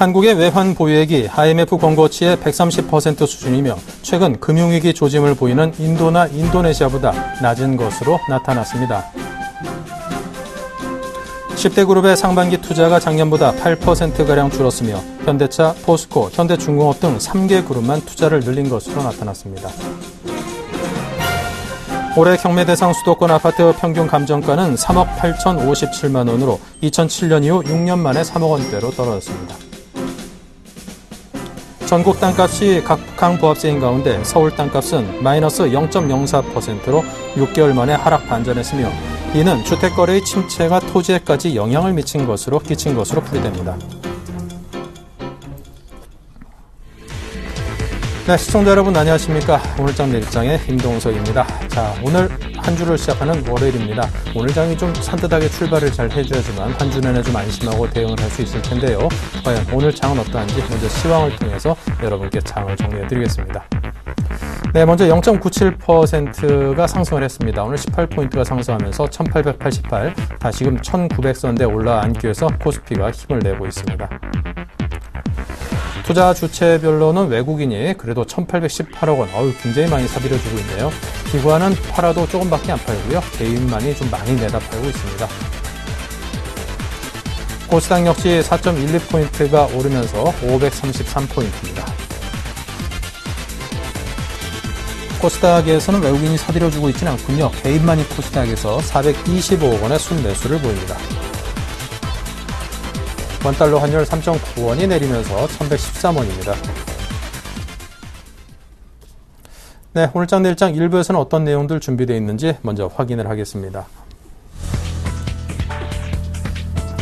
한국의 외환 보유액이 IMF 권고치의 130% 수준이며 최근 금융위기 조짐을 보이는 인도나 인도네시아보다 낮은 것으로 나타났습니다. 10대 그룹의 상반기 투자가 작년보다 8%가량 줄었으며 현대차, 포스코, 현대중공업 등 3개 그룹만 투자를 늘린 것으로 나타났습니다. 올해 경매 대상 수도권 아파트 평균 감정가는 3억 8,057만 원으로 2007년 이후 6년 만에 3억 원대로 떨어졌습니다. 전국 땅값이 각각 부합세인 가운데 서울 땅값은 마이너스 0.04%로 6개월 만에 하락 반전했으며 이는 주택거래의 침체가 토지에까지 영향을 끼친 것으로 풀이됩니다. 네, 시청자 여러분 안녕하십니까. 오늘장 내일장의 임동석입니다. 자, 오늘 한 주를 시작하는 월요일입니다. 오늘 장이 좀 산뜻하게 출발을 잘 해줘야지만 한 주 내내 좀 안심하고 대응을 할 수 있을 텐데요. 과연 오늘 장은 어떠한지 먼저 시황을 통해서 여러분께 장을 정리해드리겠습니다. 네, 먼저 0.97%가 상승을 했습니다. 오늘 18포인트가 상승하면서 1888, 다시금 1900선대에 올라앉기 위해서 코스피가 힘을 내고 있습니다. 투자 주체별로는 외국인이 그래도 1818억 원, 굉장히 많이 사들여주고 있네요. 기관은 팔아도 조금밖에 안 팔고요. 개인만이 좀 많이 내다 팔고 있습니다. 코스닥 역시 4.12포인트가 오르면서 533포인트입니다. 코스닥에서는 외국인이 사들여주고 있지는 않군요. 개인만이 코스닥에서 425억 원의 순매수를 보입니다. 원달러 환율 3.9원이 내리면서 1113원입니다. 네, 오늘장 내일장 1부에서는 어떤 내용들 준비되어 있는지 먼저 확인을 하겠습니다.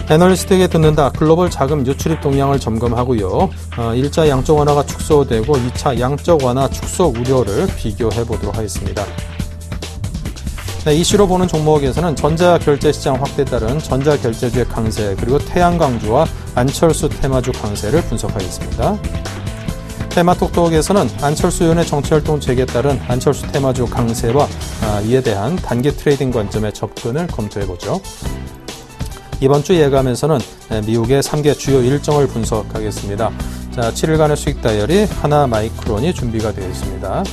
애널리스트에게 듣는다. 글로벌 자금 유출입 동향을 점검하고요. 1차 양적 완화가 축소되고 2차 양적 완화 축소 우려를 비교해 보도록 하겠습니다. 네, 이슈로 보는 종목에서는 전자결제시장 확대에 따른 전자결제주의 강세, 그리고 태양광주와 안철수 테마주 강세를 분석하겠습니다. 테마톡톡에서는 안철수 의원의 정치활동 재개에 따른 안철수 테마주 강세와 이에 대한 단기 트레이딩 관점의 접근을 검토해보죠. 이번 주 예감에서는 미국의 3개 주요 일정을 분석하겠습니다. 자, 7일간의 수익 다이어리 하나마이크론이 준비가 되어 있습니다.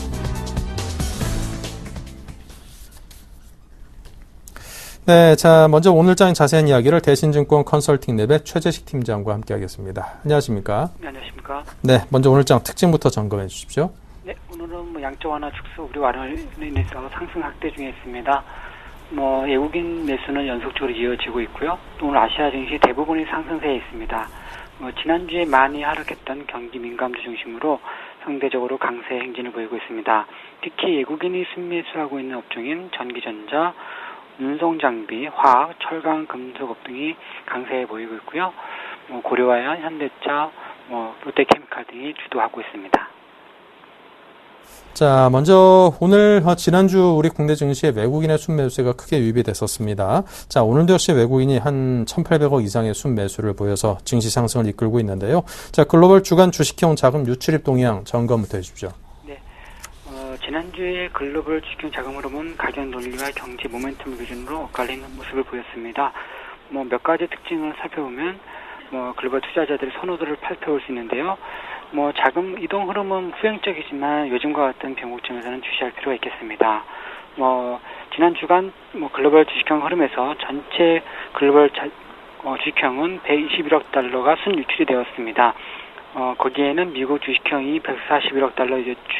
네, 자, 먼저 오늘장 자세한 이야기를 대신증권 컨설팅랩의 최재식 팀장과 함께 하겠습니다. 안녕하십니까? 네, 안녕하십니까? 네, 먼저 오늘장 특징부터 점검해 주십시오. 네, 오늘은 양적 완화 축소 우려 완화로 인해서 상승 확대 중에 있습니다. 외국인 매수는 연속적으로 이어지고 있고요. 또 오늘 아시아 증시 대부분이 상승세에 있습니다. 지난주에 많이 하락했던 경기 민감주 중심으로 상대적으로 강세 행진을 보이고 있습니다. 특히 외국인이 순매수하고 있는 업종인 전기전자, 운송장비, 화학, 철강, 금속업 등이 강세에 보이고 있고요. 고려아연, 현대차, 롯데케미칼 등이 주도하고 있습니다. 자, 먼저 오늘 지난주 우리 국내 증시에 외국인의 순매수세가 크게 유입이 됐었습니다. 자, 오늘도 역시 외국인이 한 1,800억 이상의 순매수를 보여서 증시 상승을 이끌고 있는데요. 자, 글로벌 주간 주식형 자금 유출입 동향 점검부터 해주십시오. 네, 지난주에 글로벌 주식형 자금 흐름은 가격 논리와 경제 모멘텀 기준으로 엇갈리는 모습을 보였습니다. 몇 가지 특징을 살펴보면 글로벌 투자자들의 선호도를 살펴볼 수 있는데요. 자금 이동 흐름은 후행적이지만 요즘과 같은 변곡점에서는 주시할 필요가 있겠습니다. 지난 주간 글로벌 주식형 흐름에서 전체 글로벌 주식형은 121억 달러가 순유출이 되었습니다. 거기에는 미국 주식형이 141억 달러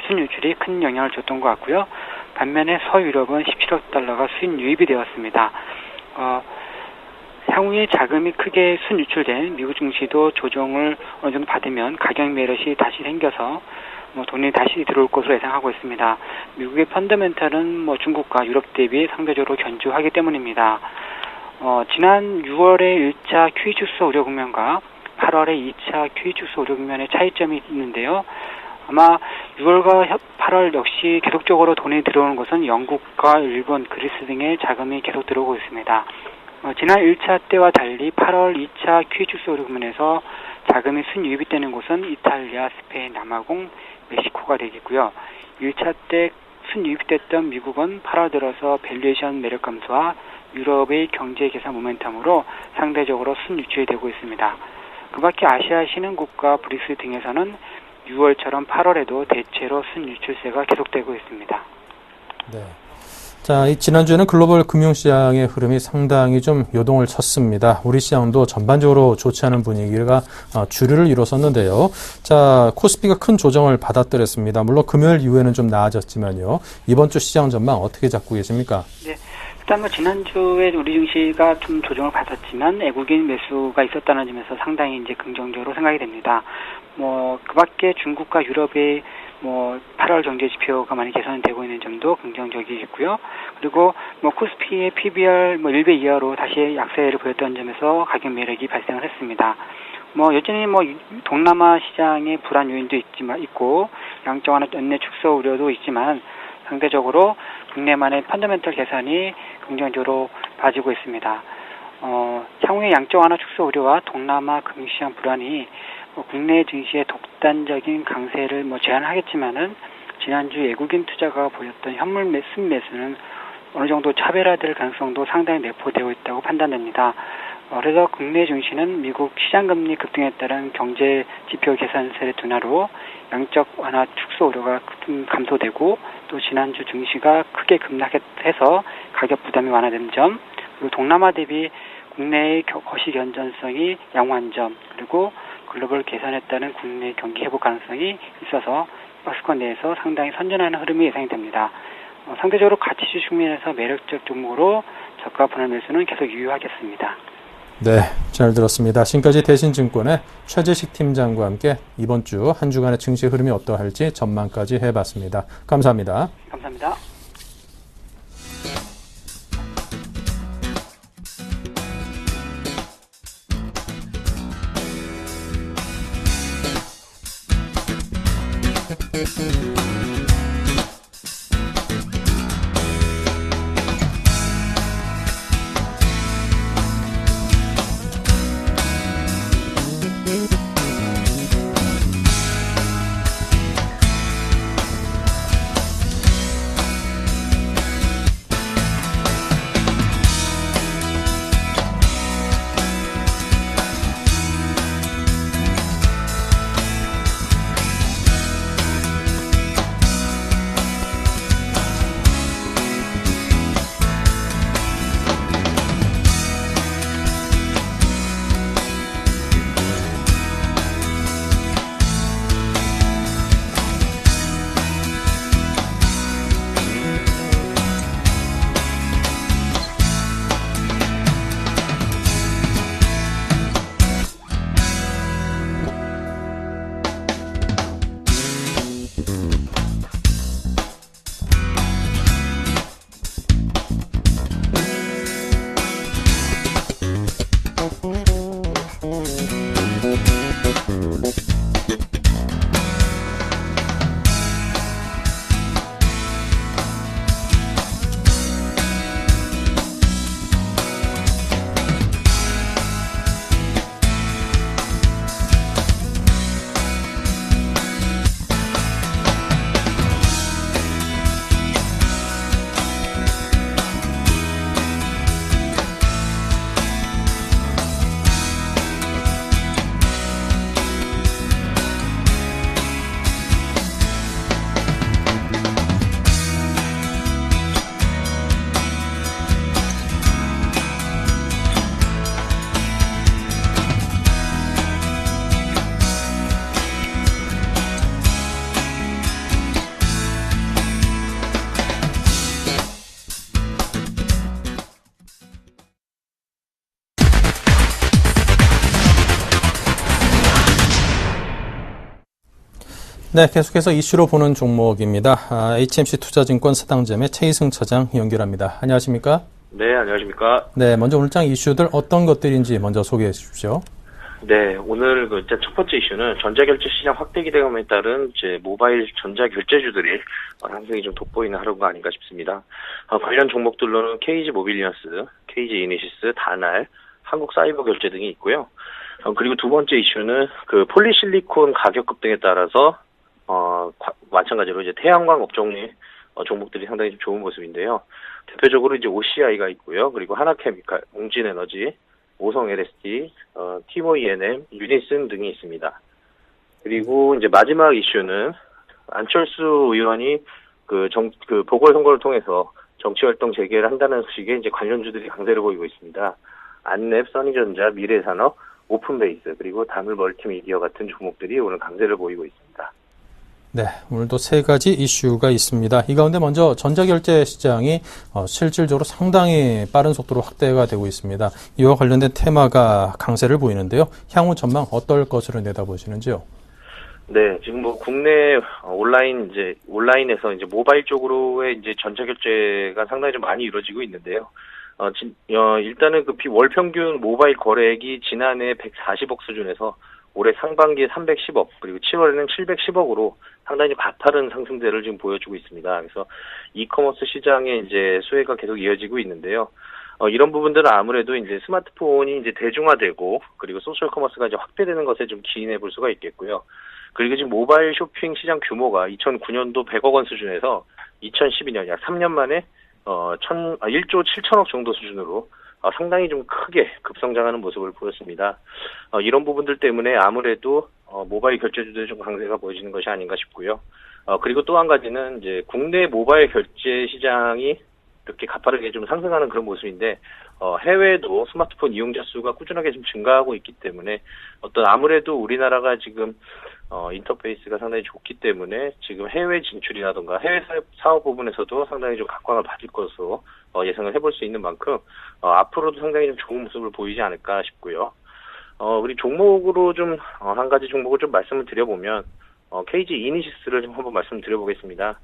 순유출이 큰 영향을 줬던 것 같고요. 반면에 서유럽은 17억 달러가 수익 유입이 되었습니다. 향후에 자금이 크게 순유출된 미국 증시도 조정을 어느 정도 받으면 가격 매력이 다시 생겨서 돈이 다시 들어올 것으로 예상하고 있습니다. 미국의 펀더멘탈은 중국과 유럽 대비 상대적으로 견조하기 때문입니다. 지난 6월의 1차 QE 축소 우려 국면과 8월의 2차 QE 축소 우려 국면의 차이점이 있는데요. 아마 6월과 8월 역시 계속적으로 돈이 들어오는 것은 영국과 일본, 그리스 등의 자금이 계속 들어오고 있습니다. 지난 1차 때와 달리 8월 2차 QE 축소 우려 국면에서 자금이 순유입이 되는 곳은 이탈리아, 스페인, 남아공, 멕시코가 되겠고요. 1차 때 순유입이 됐던 미국은 8월 들어서 밸류에이션 매력 감소와 유럽의 경제 개선 모멘텀으로 상대적으로 순유출이 되고 있습니다. 그 밖에 아시아 신흥국가 브릭스 등에서는 6월처럼 8월에도 대체로 순유출세가 계속되고 있습니다. 네. 자, 지난주에는 글로벌 금융시장의 흐름이 상당히 좀 요동을 쳤습니다. 우리 시장도 전반적으로 좋지 않은 분위기가 주류를 이뤄섰는데요. 자, 코스피가 큰 조정을 받아들였습니다. 물론 금요일 이후에는 좀 나아졌지만요. 이번 주 시장 전망 어떻게 잡고 계십니까? 네. 일단 지난주에 우리 증시가 좀 조정을 받았지만 외국인 매수가 있었다는 점에서 상당히 이제 긍정적으로 생각이 됩니다. 그 밖에 중국과 유럽의 8월 경제 지표가 많이 개선되고 있는 점도 긍정적이고요. 그리고 코스피의 PBR 1배 이하로 다시 약세를 보였던 점에서 가격 매력이 발생을 했습니다. 여전히 동남아 시장의 불안 요인도 있고 양적 완화 연내 축소 우려도 있지만 상대적으로 국내만의 펀더멘털 개선이 긍정적으로 봐지고 있습니다. 향후의 양적 완화 축소 우려와 동남아 금융시장 불안이 국내 증시의 독단적인 강세를 제한하겠지만은 지난주 외국인 투자가 보였던 현물 매수는 어느 정도 차별화될 가능성도 상당히 내포되어 있다고 판단됩니다. 그래서 국내 증시는 미국 시장금리 급등에 따른 경제 지표 개선세의 둔화로 양적 완화 축소 우려가 감소되고 또 지난주 증시가 크게 급락해서 가격 부담이 완화된 점, 그리고 동남아 대비 국내의 거시 견전성이 양호한 점, 그리고 글로벌 개선에 따른 국내 경기 회복 가능성이 있어서 박스권 내에서 상당히 선전하는 흐름이 예상이 됩니다. 상대적으로 가치주 측면에서 매력적 종목으로 저가 분할 매수는 계속 유효하겠습니다. 네, 잘 들었습니다. 지금까지 대신증권의 최재식 팀장과 함께 이번 주 한 주간의 증시 흐름이 어떠할지 전망까지 해봤습니다. 감사합니다. 감사합니다. 네, 계속해서 이슈로 보는 종목입니다. HMC 투자증권 사당점의 최희승 차장 연결합니다. 안녕하십니까? 네, 안녕하십니까? 네, 먼저 오늘장 이슈들 어떤 것들인지 먼저 소개해 주십시오. 네, 오늘 첫 번째 이슈는 전자결제 시장 확대 기대감에 따른 모바일 전자결제주들이 상승이 좀 돋보이는 하루가 아닌가 싶습니다. 관련 종목들로는 KG 모빌리언스, KG 이니시스, 다날, 한국사이버결제 등이 있고요. 그리고 두 번째 이슈는 폴리실리콘 가격 급등에 따라서 마찬가지로 태양광 업종의 종목들이 상당히 좀 좋은 모습인데요. 대표적으로 OCI가 있고요. 그리고 하나케미칼, 웅진에너지, 오성 LSD, 티모 ENM, 유니슨 등이 있습니다. 그리고 이제 마지막 이슈는 안철수 의원이 그 보궐선거를 통해서 정치활동 재개를 한다는 소식에 이제 관련주들이 강세를 보이고 있습니다. 안랩, 써니전자, 미래산업, 오픈베이스, 그리고 다물 멀티미디어 같은 종목들이 오늘 강세를 보이고 있습니다. 네, 오늘도 세 가지 이슈가 있습니다. 이 가운데 먼저 전자결제 시장이 실질적으로 상당히 빠른 속도로 확대가 되고 있습니다. 이와 관련된 테마가 강세를 보이는데요. 향후 전망 어떨 것으로 내다보시는지요? 네, 지금 뭐 국내 온라인에서 이제 모바일 쪽으로의 이제 전자결제가 상당히 좀 많이 이루어지고 있는데요. 일단은 그 월 평균 모바일 거래액이 지난해 140억 수준에서 올해 상반기에 310억, 그리고 7월에는 710억으로 상당히 가파른 상승세를 지금 보여주고 있습니다. 그래서 이커머스 시장의 이제 수혜가 계속 이어지고 있는데요. 이런 부분들은 아무래도 이제 스마트폰이 이제 대중화되고, 그리고 소셜 커머스가 이제 확대되는 것에 좀 기인해 볼 수가 있겠고요. 그리고 지금 모바일 쇼핑 시장 규모가 2009년도 100억 원 수준에서 2012년 약 3년 만에 1조 7천억 정도 수준으로 상당히 좀 크게 급성장하는 모습을 보였습니다. 이런 부분들 때문에 아무래도 모바일 결제주들의 좀 강세가 보여지는 것이 아닌가 싶고요. 그리고 또 한 가지는 이제 국내 모바일 결제 시장이 이렇게 가파르게 좀 상승하는 그런 모습인데, 해외도 스마트폰 이용자 수가 꾸준하게 좀 증가하고 있기 때문에 아무래도 우리나라가 지금 인터페이스가 상당히 좋기 때문에 지금 해외 진출이라던가 해외 사업 부분에서도 상당히 좀 각광을 받을 것으로 예상을 해볼 수 있는 만큼 앞으로도 상당히 좀 좋은 모습을 보이지 않을까 싶고요. 우리 종목으로 좀 한 가지 종목을 좀 말씀을 드려보면 KG 이니시스를 좀 한번 말씀드려보겠습니다.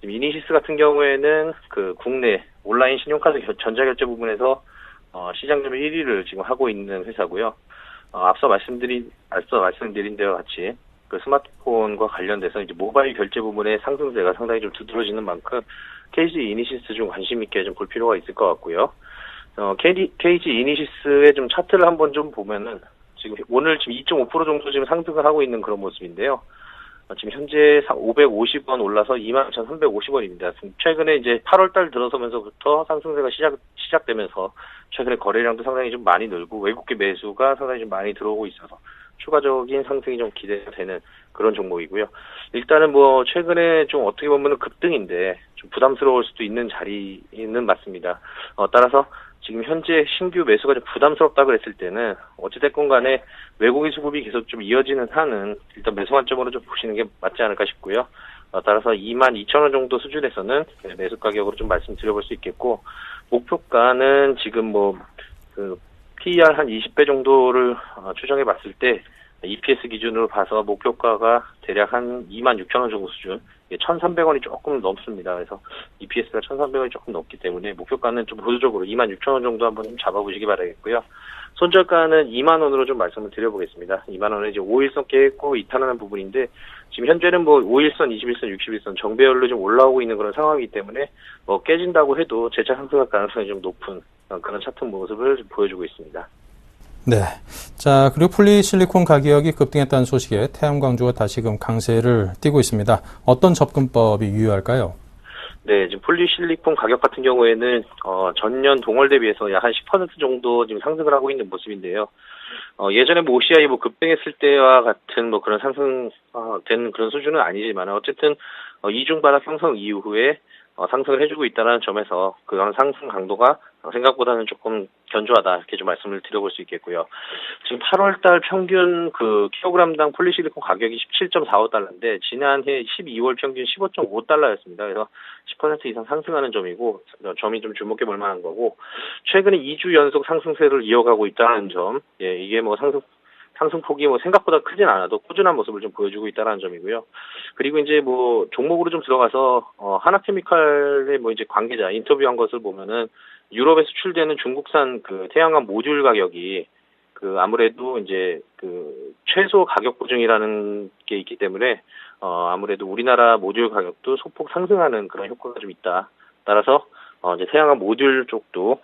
지금 이니시스 같은 경우에는 그 국내 온라인 신용카드 전자결제 부분에서 시장 점유 1위를 지금 하고 있는 회사고요. 앞서 말씀드린 데와 같이 그 스마트폰과 관련돼서 이제 모바일 결제 부분의 상승세가 상당히 좀 두드러지는 만큼 KG 이니시스 좀 관심 있게 좀 볼 필요가 있을 것 같고요. KG 이니시스의 좀 차트를 한번 좀 보면은 오늘 지금 2.5% 정도 지금 상승을 하고 있는 그런 모습인데요. 지금 현재 550원 올라서 22,350원입니다. 최근에 이제 8월달 들어서면서부터 상승세가 시작되면서 최근에 거래량도 상당히 좀 많이 늘고 외국계 매수가 상당히 좀 많이 들어오고 있어서 추가적인 상승이 좀 기대가 되는 그런 종목이고요. 일단은 뭐 최근에 좀 어떻게 보면 급등인데 좀 부담스러울 수도 있는 자리는 맞습니다. 따라서 지금 현재 신규 매수가 좀 부담스럽다 그랬을 때는 어찌됐건 간에 외국인 수급이 계속 좀 이어지는 한은 일단 매수 관점으로 좀 보시는 게 맞지 않을까 싶고요. 따라서 22,000원 정도 수준에서는 매수 가격으로 좀 말씀드려볼 수 있겠고, 목표가는 지금 PER 한 20배 정도를 추정해 봤을 때 EPS 기준으로 봐서 목표가가 대략 한 26,000원 정도 수준, 1,300원이 조금 넘습니다. 그래서 EPS가 1,300원이 조금 넘기 때문에 목표가는 좀 보수적으로 26,000원 정도 한번 좀 잡아보시기 바라겠고요. 손절가는 2만 원으로 좀 말씀을 드려보겠습니다. 2만 원은 이제 5일선 깨고 이탈하는 부분인데, 지금 현재는 5일선, 21선, 61선 정배열로 좀 올라오고 있는 그런 상황이기 때문에 깨진다고 해도 재차 상승할 가능성이 좀 높은 그런 차트 모습을 좀 보여주고 있습니다. 네. 자, 그리고 폴리실리콘 가격이 급등했다는 소식에 태양광주가 다시금 강세를 띠고 있습니다. 어떤 접근법이 유효할까요? 네, 지금 폴리실리콘 가격 같은 경우에는 전년 동월 대비해서 약 한 10% 정도 지금 상승을 하고 있는 모습인데요. 예전에 OCI 급등했을 때와 같은 그런 상승된 그런 수준은 아니지만 어쨌든 이중 바닥 형성 이후에 상승을 해주고 있다는 점에서 그런 상승 강도가 생각보다는 조금 견조하다, 이렇게 좀 말씀을 드려볼 수 있겠고요. 지금 8월달 평균 킬로그램당 폴리실리콘 가격이 17.45달러인데 지난해 12월 평균 15.5달러였습니다. 그래서 10% 이상 상승하는 점이고, 점이 좀 주목해 볼 만한 거고, 최근에 2주 연속 상승세를 이어가고 있다는 점, 이게 상승폭이 생각보다 크진 않아도 꾸준한 모습을 좀 보여주고 있다는 점이고요. 그리고 이제 종목으로 좀 들어가서 하나케미칼의 이제 관계자 인터뷰한 것을 보면은 유럽에 수출되는 중국산 태양광 모듈 가격이 아무래도 이제 최소 가격 보증이라는 게 있기 때문에 아무래도 우리나라 모듈 가격도 소폭 상승하는 그런 효과가 좀 있다. 따라서 이제 태양광 모듈 쪽도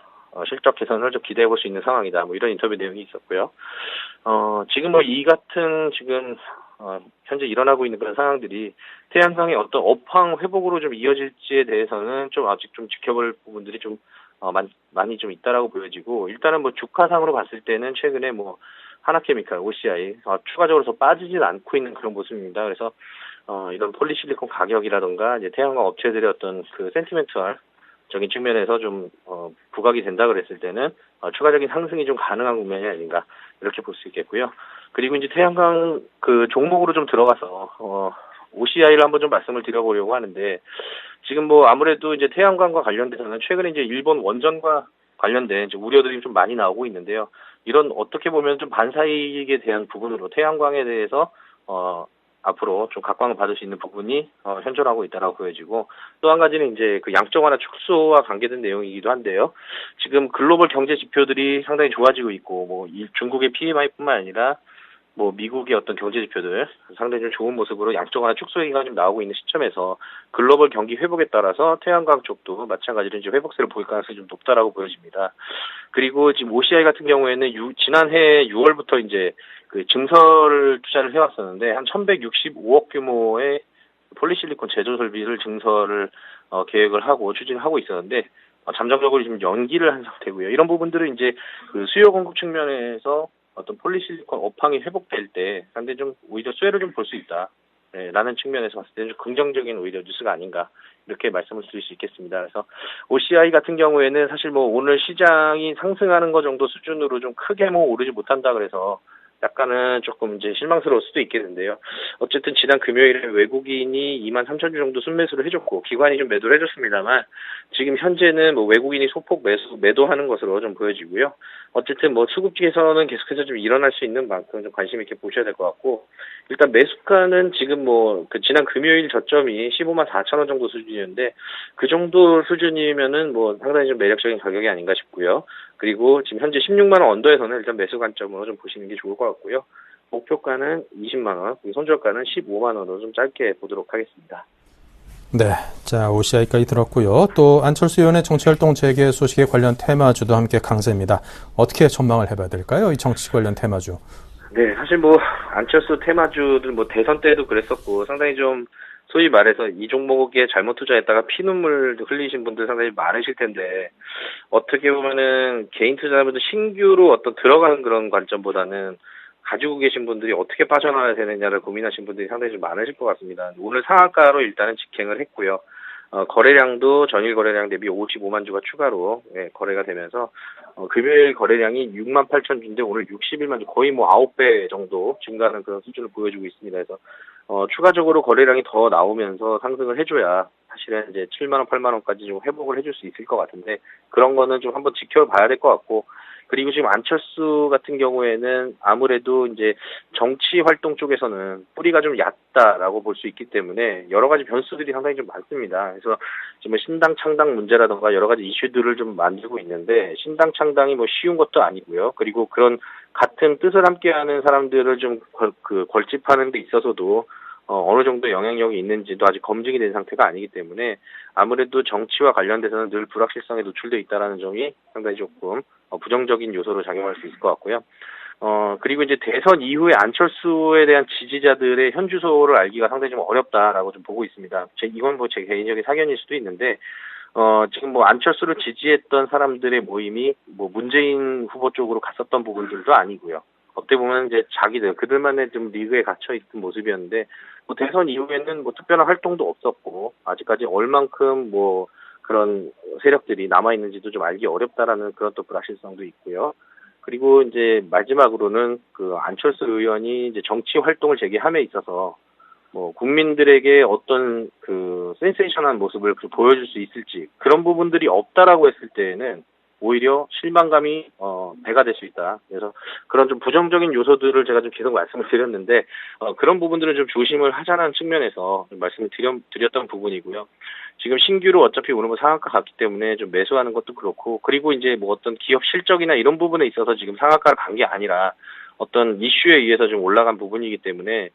실적 개선을 좀 기대해 볼 수 있는 상황이다. 이런 인터뷰 내용이 있었고요. 지금 이 같은 현재 일어나고 있는 그런 상황들이 태양광의 어떤 업황 회복으로 좀 이어질지에 대해서는 좀 아직 좀 지켜볼 부분들이 좀 많이 좀 있다라고 보여지고, 일단은 뭐 주가상으로 봤을 때는 최근에 뭐 하나케미칼, OCI 추가적으로 더 빠지진 않고 있는 그런 모습입니다. 그래서 이런 폴리실리콘 가격이라던가 이제 태양광 업체들의 어떤 그 센티멘털적인 측면에서 좀 부각이 된다 그랬을 때는 추가적인 상승이 좀 가능한 국면이 아닌가 이렇게 볼 수 있겠고요. 그리고 이제 태양광 그 종목으로 좀 들어가서 OCI를 한번 좀 말씀을 드려보려고 하는데, 지금 뭐 아무래도 이제 태양광과 관련돼서는 최근에 이제 일본 원전과 관련된 이제 우려들이 좀 많이 나오고 있는데요. 이런 어떻게 보면 좀 반사이익에 대한 부분으로 태양광에 대해서 앞으로 좀 각광을 받을 수 있는 부분이 현존하고 있다라고 보여지고, 또 한 가지는 이제 그 양적 완화 축소와 관계된 내용이기도 한데요. 지금 글로벌 경제 지표들이 상당히 좋아지고 있고, 뭐 중국의 PMI뿐만 아니라 뭐 미국의 어떤 경제 지표들 상당히 좀 좋은 모습으로 양적 완화 축소 얘기가 좀 나오고 있는 시점에서 글로벌 경기 회복에 따라서 태양광 쪽도 마찬가지로 이제 회복세를 보일 가능성이 좀 높다라고 보여집니다. 그리고 지금 OCI 같은 경우에는 지난해 6월부터 이제 그 증설을 투자를 해왔었는데, 한 1,165억 규모의 폴리실리콘 제조 설비를 증설을 계획을 하고 추진하고 있었는데, 잠정적으로 지금 연기를 한 상태고요. 이런 부분들은 이제 그 수요 공급 측면에서 어떤 폴리실리콘 업황이 회복될 때 상당히 좀 오히려 수혜를 좀 볼 수 있다. 라는 측면에서 봤을 때는 좀 긍정적인 오히려 뉴스가 아닌가 이렇게 말씀을 드릴 수 있겠습니다. 그래서 OCI 같은 경우에는 사실 뭐 오늘 시장이 상승하는 거 정도 수준으로 좀 크게 뭐 오르지 못한다 그래서 약간은 조금 이제 실망스러울 수도 있겠는데요. 어쨌든 지난 금요일에 외국인이 23,000주 정도 순매수를 해줬고 기관이 좀 매도를 해줬습니다만, 지금 현재는 뭐 외국인이 소폭 매도하는 것으로 좀 보여지고요. 어쨌든 뭐 수급지에서는 계속해서 좀 일어날 수 있는 만큼 좀 관심 있게 보셔야 될 것 같고, 일단 매수가는 지금 뭐 그 지난 금요일 저점이 154,000원 정도 수준이었는데, 그 정도 수준이면은 뭐 상당히 좀 매력적인 가격이 아닌가 싶고요. 그리고 지금 현재 16만 원 언더에서는 일단 매수 관점으로 좀 보시는 게 좋을 것 같고요. 목표가는 20만 원, 그리고 손절가는 15만 원으로 좀 짧게 보도록 하겠습니다. 네, 자 OCI까지 들었고요. 또 안철수 의원의 정치활동 재개 소식에 관련 테마주도 함께 강세입니다. 어떻게 전망을 해봐야 될까요? 이 정치 관련 테마주. 네, 사실 뭐 안철수 테마주들 뭐 대선 때도 그랬었고, 상당히 좀 소위 말해서 이 종목에 잘못 투자했다가 피눈물 흘리신 분들 상당히 많으실 텐데, 어떻게 보면은 개인 투자자분들 신규로 어떤 들어가는 그런 관점보다는 가지고 계신 분들이 어떻게 빠져나와야 되느냐를 고민하신 분들이 상당히 좀 많으실 것 같습니다. 오늘 상한가로 일단은 직행을 했고요. 거래량도 전일 거래량 대비 55만 주가 추가로 거래가 되면서 금요일 거래량이 6만 8천 주인데 오늘 61만 주, 거의 뭐 9배 정도 증가하는 그런 수준을 보여주고 있습니다. 그래서 추가적으로 거래량이 더 나오면서 상승을 해줘야 사실은 이제 7만 원, 8만 원까지 좀 회복을 해줄 수 있을 것 같은데, 그런 거는 좀 한번 지켜봐야 될 것 같고, 그리고 지금 안철수 같은 경우에는 아무래도 이제 정치 활동 쪽에서는 뿌리가 좀 얕다라고 볼 수 있기 때문에 여러 가지 변수들이 상당히 좀 많습니다. 그래서 지금 신당 창당 문제라든가 여러 가지 이슈들을 좀 만들고 있는데, 신당 창당이 뭐 쉬운 것도 아니고요. 그리고 그런 같은 뜻을 함께하는 사람들을 좀 결집하는 데 있어서도 어느 정도 영향력이 있는지도 아직 검증이 된 상태가 아니기 때문에 아무래도 정치와 관련돼서는 늘 불확실성에 노출되어 있다는 점이 상당히 조금 부정적인 요소로 작용할 수 있을 것 같고요. 그리고 이제 대선 이후에 안철수에 대한 지지자들의 현주소를 알기가 상당히 좀 어렵다라고 좀 보고 있습니다. 이건 뭐 제 개인적인 사견일 수도 있는데, 지금 뭐 안철수를 지지했던 사람들의 모임이 뭐 문재인 후보 쪽으로 갔었던 부분들도 아니고요. 어떻게 보면 이제 그들만의 좀 리그에 갇혀있던 모습이었는데, 뭐 대선 이후에는 뭐 특별한 활동도 없었고, 아직까지 얼만큼 뭐 그런 세력들이 남아있는지도 좀 알기 어렵다라는 그런 또 불확실성도 있고요. 그리고 이제 마지막으로는 그 안철수 의원이 이제 정치 활동을 재개함에 있어서 뭐 국민들에게 어떤 그 센세이션한 모습을 보여줄 수 있을지, 그런 부분들이 없다라고 했을 때에는 오히려 실망감이 배가 될 수 있다. 그래서 그런 좀 부정적인 요소들을 제가 좀 계속 말씀을 드렸는데, 그런 부분들을 좀 조심을 하자는 측면에서 좀 말씀을 드렸던 부분이고요. 지금 신규로 어차피 오늘 뭐 상한가 갔기 때문에 좀 매수하는 것도 그렇고, 그리고 이제 뭐 어떤 기업 실적이나 이런 부분에 있어서 지금 상한가를 간 게 아니라 어떤 이슈에 의해서 좀 올라간 부분이기 때문에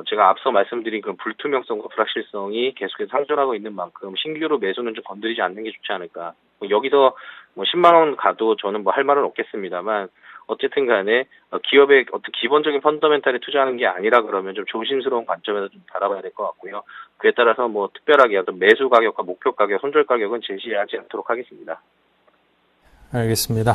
제가 앞서 말씀드린 그런 불투명성과 불확실성이 계속해서 상존하고 있는 만큼 신규로 매수는 좀 건드리지 않는 게 좋지 않을까. 여기서 뭐 10만 원 가도 저는 뭐 할 말은 없겠습니다만, 어쨌든 간에 기업의 어떤 기본적인 펀더멘탈에 투자하는 게 아니라 그러면 좀 조심스러운 관점에서 좀 바라봐야 될 것 같고요. 그에 따라서 뭐 특별하게 어떤 매수 가격과 목표 가격, 손절 가격은 제시하지 않도록 하겠습니다. 알겠습니다.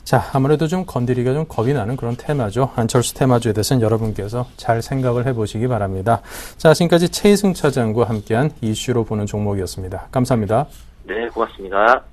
자, 아무래도 좀 건드리기가 좀 겁이 나는 그런 테마죠. 안철수 테마주에 대해서는 여러분께서 잘 생각을 해보시기 바랍니다. 자, 지금까지 최희승 차장과 함께한 이슈로 보는 종목이었습니다. 감사합니다. 네, 고맙습니다.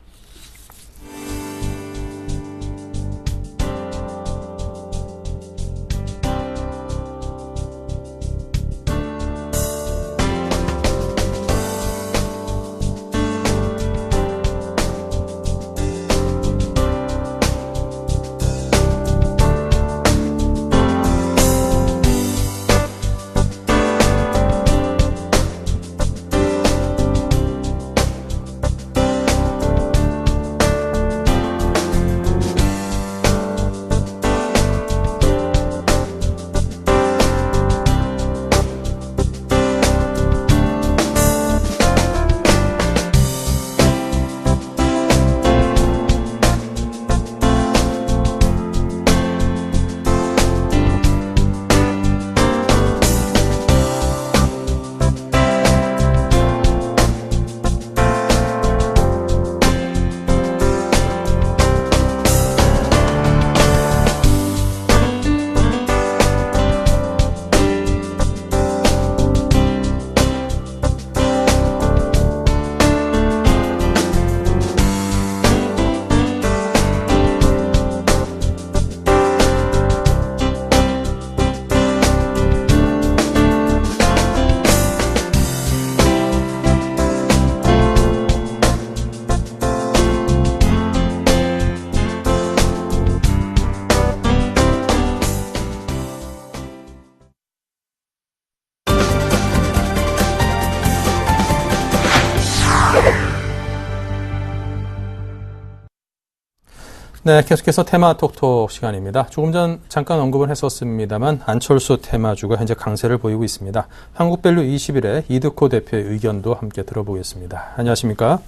네, 계속해서 테마 톡톡 시간입니다. 조금 전 잠깐 언급을 했었습니다만 안철수 테마주가 현재 강세를 보이고 있습니다. 한국밸류 21의 이드코 대표의 의견도 함께 들어보겠습니다. 안녕하십니까?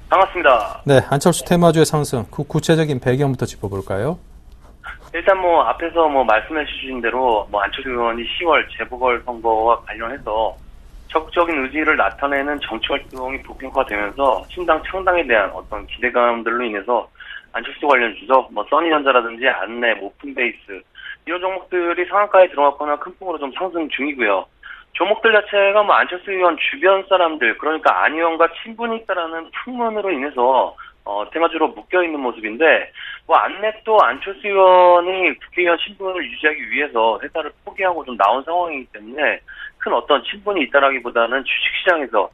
반갑습니다. 네, 안철수 테마주의 상승, 그 구체적인 배경부터 짚어볼까요? 일단 앞에서 말씀해 주신 대로 안철수 의원이 10월 재보궐선거와 관련해서 적극적인 의지를 나타내는 정치 활동이 본격화되면서 신당 창당에 대한 어떤 기대감들로 인해서 안철수 관련 주석, 써니전자라든지 안내, 오픈베이스 이런 종목들이 상한가에 들어갔거나 큰 폭으로 좀 상승 중이고요. 종목들 자체가 안철수 의원 주변 사람들, 그러니까 안 의원과 친분이 있다라는 풍문으로 인해서 테마주로 묶여있는 모습인데, 안내 또 안철수 의원이 국회의원 신분을 유지하기 위해서 회사를 포기하고 좀 나온 상황이기 때문에 큰 어떤 친분이 있다라기보다는 주식시장에서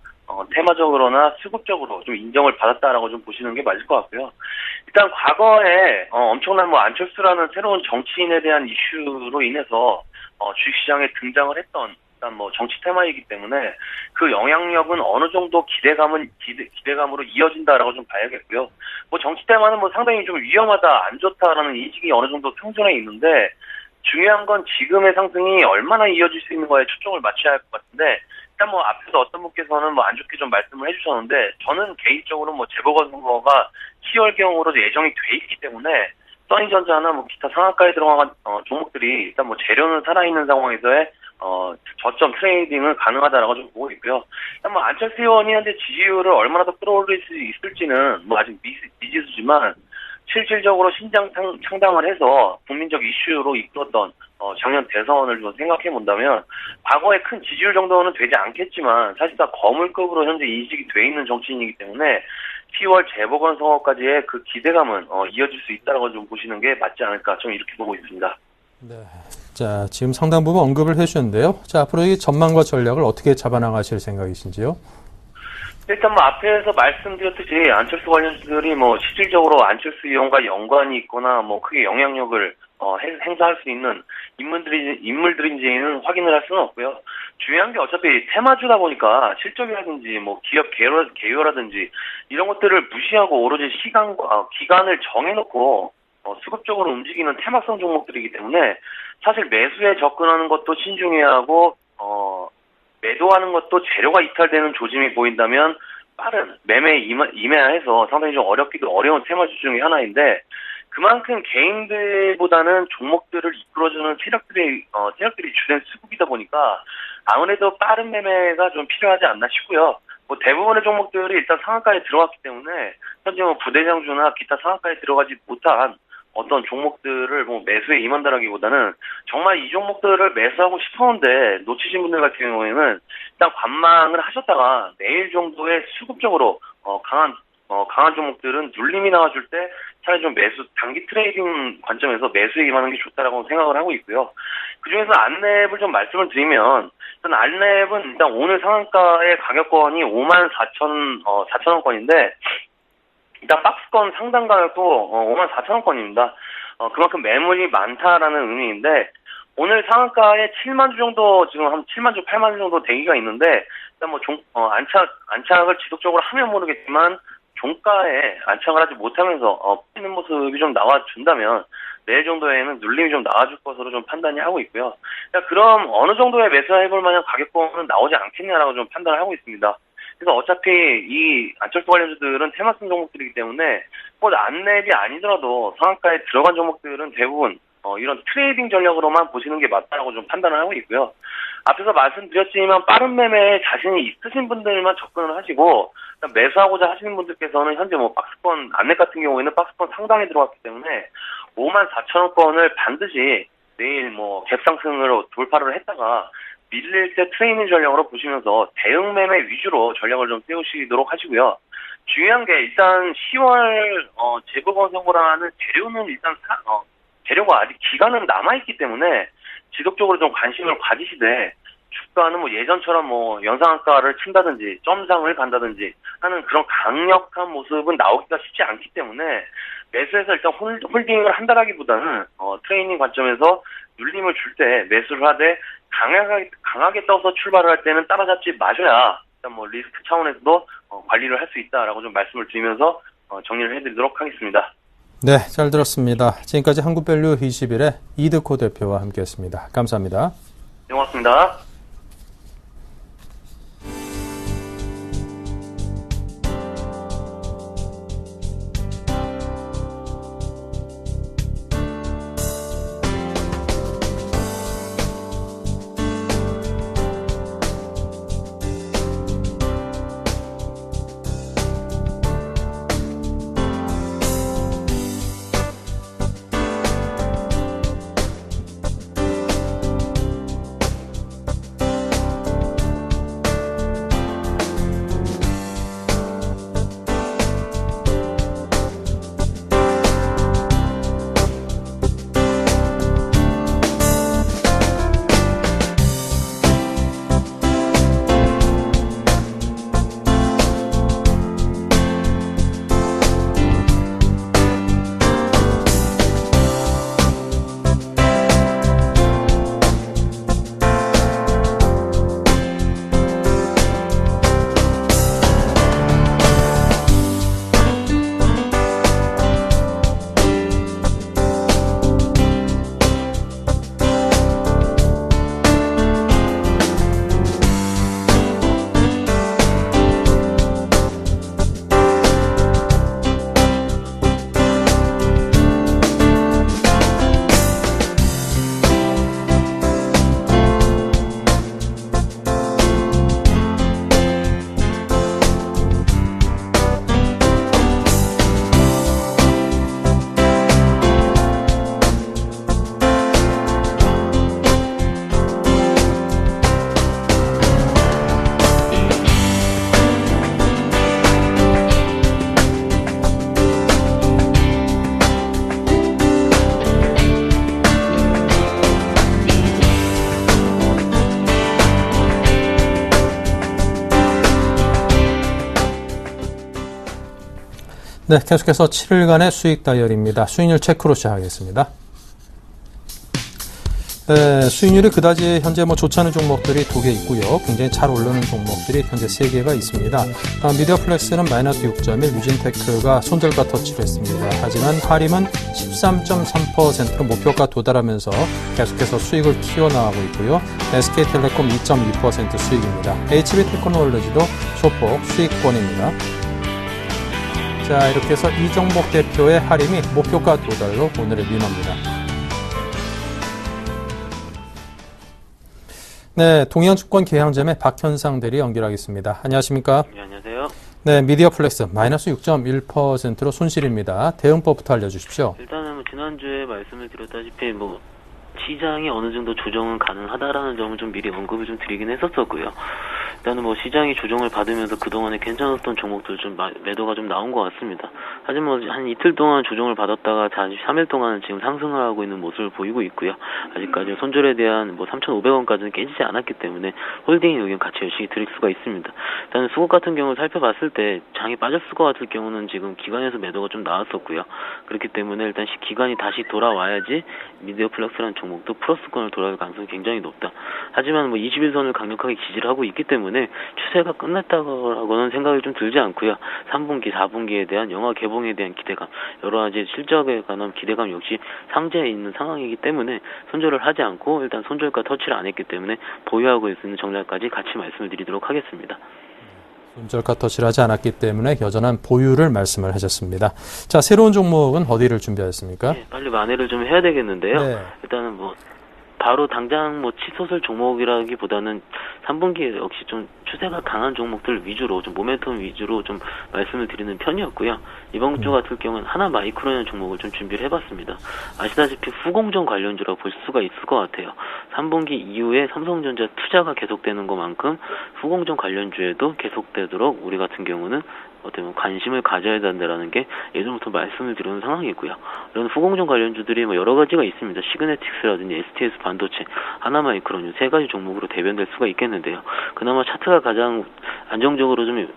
테마적으로나 수급적으로 좀 인정을 받았다라고 좀 보시는 게 맞을 것 같고요. 일단 과거에 엄청난 안철수라는 새로운 정치인에 대한 이슈로 인해서 주식시장에 등장을 했던 일단 정치 테마이기 때문에 그 영향력은 어느 정도 기대감으로 이어진다라고 좀 봐야겠고요. 정치 테마는 상당히 좀 위험하다, 안 좋다라는 인식이 어느 정도 생존해 있는데, 중요한 건 지금의 상승이 얼마나 이어질 수 있는가에 초점을 맞춰야 할 것 같은데, 일단 앞에서 어떤 분께서는 안 좋게 좀 말씀을 해주셨는데, 저는 개인적으로 재보궐선거가 10월경으로 예정이 돼 있기 때문에 써니전자나 기타 상한가에 들어간 종목들이 일단 재료는 살아있는 상황에서의 저점 트레이딩은 가능하다라고 좀 보고 있고요. 일단 안철수 의원이 현재 지지율을 얼마나 더 끌어올릴 수 있을지는 아직 미지수지만, 실질적으로 신당 창당을 해서 국민적 이슈로 이끌었던 작년 대선을 좀 생각해 본다면 과거의 큰 지지율 정도는 되지 않겠지만 사실상 거물급으로 현재 인식이 돼 있는 정치인이기 때문에 10월 재보궐선거까지의 그 기대감은 이어질 수 있다고 좀 보시는 게 맞지 않을까, 좀 이렇게 보고 있습니다. 네. 자, 지금 상당 부분 언급을 해주셨는데요. 자, 앞으로 이 전망과 전략을 어떻게 잡아나가실 생각이신지요? 일단 앞에서 말씀드렸듯이 안철수 관련주들이 실질적으로 안철수 의원과 연관이 있거나 크게 영향력을 행사할 수 있는 인물들인지는 확인을 할 수는 없고요. 중요한 게 어차피 테마주다 보니까 실적이라든지 기업 개요라든지 이런 것들을 무시하고 오로지 기간을 정해놓고 수급적으로 움직이는 테마성 종목들이기 때문에 사실 매수에 접근하는 것도 신중해야 하고 매도하는 것도 재료가 이탈되는 조짐이 보인다면 빠른 매매에 임해야 상당히 좀 어려운 테마주 중에 하나인데, 그만큼 개인들보다는 종목들을 이끌어주는 세력들이 주된 수급이다 보니까 아무래도 빠른 매매가 좀 필요하지 않나 싶고요. 뭐 대부분의 종목들이 일단 상한가에 들어갔기 때문에 현재 뭐 부대장주나 기타 상한가에 들어가지 못한 어떤 종목들을 뭐 매수에 임한다라기보다는 정말 이 종목들을 매수하고 싶었는데 놓치신 분들 같은 경우에는 일단 관망을 하셨다가 내일 정도에 수급적으로 강한 종목들은 눌림이 나와줄 때 차라리 좀 단기 트레이딩 관점에서 매수에 임하는 게 좋다라고 생각을 하고 있고요. 그 중에서 안랩을 좀 말씀을 드리면, 일단 안랩은 일단 오늘 상한가의 가격권이 54,000원권인데, 일단 박스권 상당 가격도 54,000원권입니다. 그만큼 매물이 많다라는 의미인데, 오늘 상한가에 7만 주 정도, 지금 한 7만 주, 8만 주 정도 대기가 있는데, 일단 뭐 안착을 지속적으로 하면 모르겠지만, 종가에 안착을 하지 못하면서 빠지는 모습이 좀 나와준다면 내일 정도에는 눌림이 좀 나와줄 것으로 좀 판단이 하고 있고요. 그럼 어느 정도의 매수해볼 만한 가격권은 나오지 않겠냐라고 좀 판단을 하고 있습니다. 그래서 어차피 이 안철수 관련주들은 테마성 종목들이기 때문에 꼭 안랩이 아니더라도 상한가에 들어간 종목들은 대부분 이런 트레이딩 전략으로만 보시는 게 맞다라고 좀 판단을 하고 있고요. 앞에서 말씀드렸지만 빠른 매매에 자신이 있으신 분들만 접근을 하시고 매수하고자 하시는 분들께서는 현재 뭐 박스권 안랩 같은 경우에는 박스권 상당히 들어갔기 때문에 54,000원권을 반드시 내일 뭐 갭 상승으로 돌파를 했다가 밀릴 때 트레이닝 전략으로 보시면서 대응 매매 위주로 전략을 좀 세우시도록 하시고요. 중요한 게 일단 10월 재보궐선거라는 재료는 일단 재료가 아직 기간은 남아있기 때문에 지속적으로 좀 관심을 가지시되 주가는 뭐 예전처럼 뭐 연상한가를 친다든지 점상을 간다든지 하는 그런 강력한 모습은 나오기가 쉽지 않기 때문에 매수해서 일단 홀딩을 한다라기보다는 트레이닝 관점에서 눌림을 줄 때 매수를 하되 강하게 떠서 출발을 할 때는 따라잡지 마셔야 일단 뭐 리스크 차원에서도 관리를 할 수 있다라고 좀 말씀을 드리면서 정리를 해드리도록 하겠습니다. 네, 잘 들었습니다. 지금까지 한국밸류 21의 이득호 대표와 함께했습니다. 감사합니다. 네, 고맙습니다. 네, 계속해서 7일간의 수익 다이어리입니다. 수익률 체크로 시작하겠습니다. 네, 수익률이 그다지 현재 좋지 않은 종목들이 2개 있고요. 굉장히 잘 오르는 종목들이 현재 3개가 있습니다. 미디어플렉스는 마이너스 6.1, 유진테크가 손절가 터치를 했습니다. 하지만 하림은 13.3%로 목표가 도달하면서 계속해서 수익을 키워나가고 있고요. SK텔레콤 2.2% 수익입니다. HB테크놀로지도 소폭 수익권입니다. 자, 이렇게 해서 이종복 대표의 하림이 목표가 도달로 오늘을 민합니다. 네, 동양증권 계양점의 박현상 대리 연결하겠습니다. 안녕하십니까? 네, 안녕하세요. 네, 미디어플렉스 마이너스 6.1%로 손실입니다. 대응법부터 알려주십시오. 일단은 지난주에 말씀을 드렸다시피 시장이 어느 정도 조정은 가능하다라는 점을 좀 미리 언급을 좀 드리긴 했었었고요. 일단은 시장이 조정을 받으면서 그동안에 괜찮았던 종목들 좀 매도가 좀 나온 것 같습니다. 하지만 한 이틀 동안 조정을 받았다가 다시 3일 동안은 지금 상승을 하고 있는 모습을 보이고 있고요. 아직까지 손절에 대한 3,500원까지는 깨지지 않았기 때문에 홀딩의 의견 같이 열심히 드릴 수가 있습니다. 일단은 수급 같은 경우를 살펴봤을 때 장이 빠졌을 것 같을 경우는 지금 기관에서 매도가 좀 나왔었고요. 그렇기 때문에 일단 기관이 다시 돌아와야지 미디어플렉스라는 종목도 플러스권을 돌아올 가능성이 굉장히 높다. 하지만 21선을 강력하게 지지를 하고 있기 때문에 추세가 끝났다고는 생각이 좀 들지 않고요. 3분기, 4분기에 대한 영화 개봉에 대한 기대감, 여러 가지 실적에 관한 기대감 역시 상재해 있는 상황이기 때문에 손절을 하지 않고 일단 손절가 터치를 안 했기 때문에 보유하고 있는 전략까지 같이 말씀을 드리도록 하겠습니다. 손절가 터치를 하지 않았기 때문에 여전한 보유를 말씀을 하셨습니다. 자, 새로운 종목은 어디를 준비하셨습니까? 네, 빨리 만회를 좀 해야 되겠는데요. 네. 일단은 바로 당장 치솟을 종목이라기보다는 3분기에 역시 좀 추세가 강한 종목들 위주로 좀 모멘텀 위주로 좀 말씀을 드리는 편이었고요. 이번 주 같은 경우는 하나마이크로라는 종목을 좀 준비를 해봤습니다. 아시다시피 후공정 관련주라고 볼 수가 있을 것 같아요. 3분기 이후에 삼성전자 투자가 계속되는 것만큼 후공정 관련주에도 계속되도록 우리 같은 경우는 어떻게 보면 관심을 가져야 된다라는 게 예전부터 말씀을 드리는 상황이고요. 이런 후공정 관련주들이 여러 가지가 있습니다. 시그네틱스라든지 STS 반도체, 하나마이크론 세 가지 종목으로 대변될 수가 있겠는데요. 그나마 차트가 가장 안정적으로 좀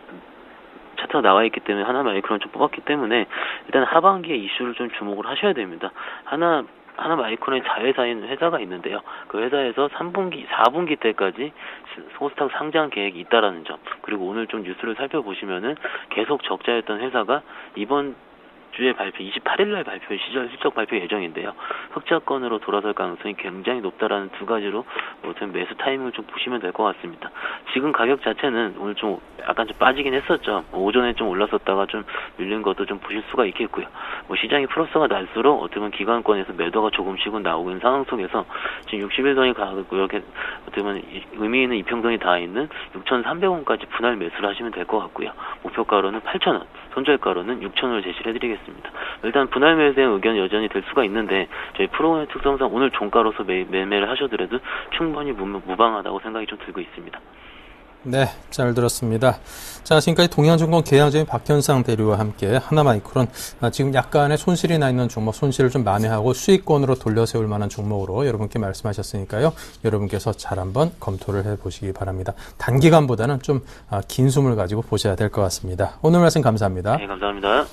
차트가 나와 있기 때문에 하나마이크론 좀 뽑았기 때문에 일단 하반기에 이슈를 좀 주목을 하셔야 됩니다. 하나마이크론의 자회사인 회사가 있는데요. 그 회사에서 3분기, 4분기 때까지 코스닥 상장 계획이 있다라는 점, 그리고 오늘 좀 뉴스를 살펴보시면은 계속 적자였던 회사가 이번 주에 발표 28일날 발표 시절 실적 발표 예정인데요. 흑자권으로 돌아설 가능성이 굉장히 높다라는 두 가지로 매수 타이밍을 좀 보시면 될 것 같습니다. 지금 가격 자체는 오늘 좀 약간 좀 빠지긴 했었죠. 오전에 좀 올랐었다가 좀 밀린 것도 좀 보실 수가 있겠고요. 시장이 플러스가 날수록 어떻게 보면 기관권에서 매도가 조금씩은 나오고 있는 상황 속에서 지금 61선이 가고 이렇게 어떻게 보면 의미 있는 이평선이 닿아 있는 6,300원까지 분할 매수를 하시면 될 것 같고요. 목표가로는 8,000원, 손절가로는 6,000원을 제시를 해드리겠습니다. 일단 분할 매수에 대한 의견 여전히 될 수가 있는데 저희 프로그램의 특성상 오늘 종가로서 매매를 하셔더라도 충분히 무방하다고 생각이 좀 들고 있습니다. 네, 잘 들었습니다. 자, 지금까지 동양증권 계양점의 박현상 대리와 함께 하나마이크론 지금 약간의 손실이 나 있는 종목, 손실을 좀 만회하고 수익권으로 돌려세울 만한 종목으로 여러분께 말씀하셨으니까요. 여러분께서 잘 한번 검토를 해보시기 바랍니다. 단기간보다는 좀 긴 숨을 가지고 보셔야 될 것 같습니다. 오늘 말씀 감사합니다. 네, 감사합니다.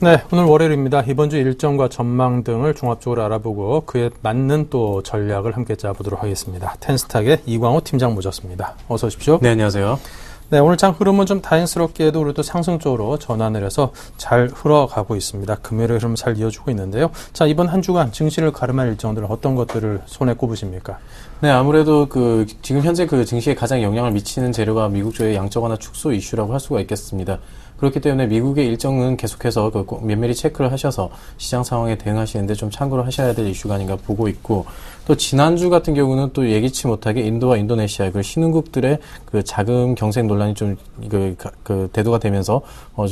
네, 오늘 월요일입니다. 이번 주 일정과 전망 등을 종합적으로 알아보고 그에 맞는 또 전략을 함께 짜보도록 하겠습니다. 텐스탁의 이광호 팀장 모셨습니다. 어서 오십시오. 네, 안녕하세요. 네, 오늘 장 흐름은 좀 다행스럽게도 우리도 상승 쪽으로 전환을 해서 잘 흘러가고 있습니다. 금요일의 흐름 잘 이어주고 있는데요. 자, 이번 한 주간 증시를 가름할 일정들 어떤 것들을 손에 꼽으십니까? 네, 아무래도 지금 현재 증시에 가장 영향을 미치는 재료가 미국 쪽의 양적 완화 축소 이슈라고 할 수가 있겠습니다. 그렇기 때문에 미국의 일정은 계속해서 면밀히 체크를 하셔서 시장 상황에 대응하시는데 좀 참고를 하셔야 될 이슈가 아닌가 보고 있고, 또 지난주 같은 경우는 또 예기치 못하게 인도와 인도네시아 신흥국들의 자금 경색 논란이 좀 대두가 되면서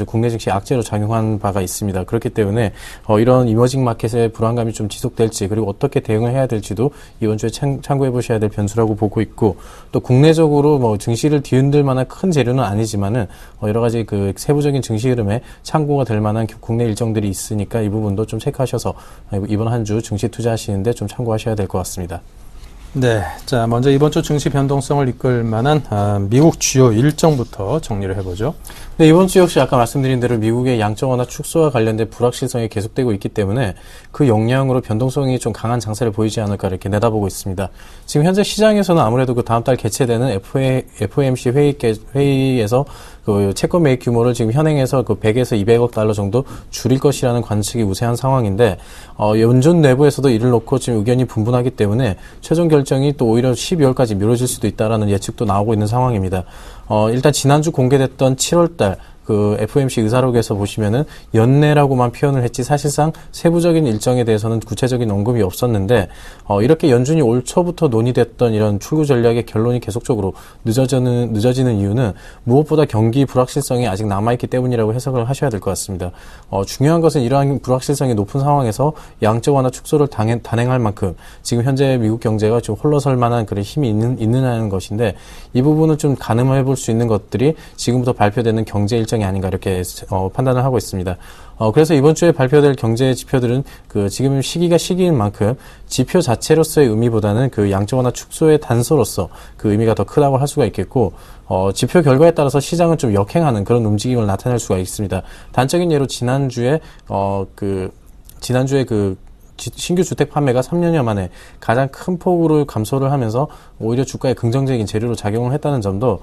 국내 증시 악재로 작용한 바가 있습니다. 그렇기 때문에 이런 이머징 마켓의 불안감이 좀 지속될지, 그리고 어떻게 대응을 해야 될지도 이번 주에 참고해 보셔야 될 변수라고 보고 있고, 또 국내적으로 증시를 뒤흔들 만한 큰 재료는 아니지만은 여러 가지 세부적인 증시 흐름에 참고가 될 만한 국내 일정들이 있으니까 이 부분도 좀 체크하셔서 이번 한 주 증시 투자하시는데 좀 참고하셔야 될 것 같습니다. 네, 자 먼저 이번 주 증시 변동성을 이끌 만한 미국 주요 일정부터 정리를 해보죠. 네, 이번 주 역시 아까 말씀드린 대로 미국의 양적 완화 축소와 관련된 불확실성이 계속되고 있기 때문에 그 영향으로 변동성이 좀 강한 장세를 보이지 않을까 이렇게 내다보고 있습니다. 지금 현재 시장에서는 아무래도 그 다음 달 개최되는 FOMC 회의에서 그 채권 매입 규모를 지금 현행에서 그 100에서 200억 달러 정도 줄일 것이라는 관측이 우세한 상황인데, 연준 내부에서도 이를 놓고 지금 의견이 분분하기 때문에 최종 결정이 또 오히려 12월까지 미뤄질 수도 있다라는 예측도 나오고 있는 상황입니다. 일단 지난주 공개됐던 7월달 그 FOMC 의사록에서 보시면은 연내라고만 표현을 했지 사실상 세부적인 일정에 대해서는 구체적인 언급이 없었는데, 이렇게 연준이 올 초부터 논의됐던 이런 출구 전략의 결론이 계속적으로 늦어지는 이유는 무엇보다 경기 불확실성이 아직 남아있기 때문이라고 해석을 하셔야 될 것 같습니다. 중요한 것은 이러한 불확실성이 높은 상황에서 양적 완화 축소를 단행할 만큼 지금 현재 미국 경제가 좀 홀러설 만한 그런 힘이 있느냐는 것인데, 이 부분을 좀 가늠해 볼 수 있는 것들이 지금부터 발표되는 경제 일정이 아닌가 이렇게 판단을 하고 있습니다. 그래서 이번 주에 발표될 경제 지표들은 그 지금 시기가 시기인 만큼 지표 자체로서의 의미보다는 그 양적 완화 축소의 단서로서 그 의미가 더 크다고 할 수가 있겠고, 지표 결과에 따라서 시장은 좀 역행하는 그런 움직임을 나타낼 수가 있습니다. 단적인 예로 지난주에 신규 주택 판매가 3년여 만에 가장 큰 폭으로 감소를 하면서 오히려 주가에 긍정적인 재료로 작용을 했다는 점도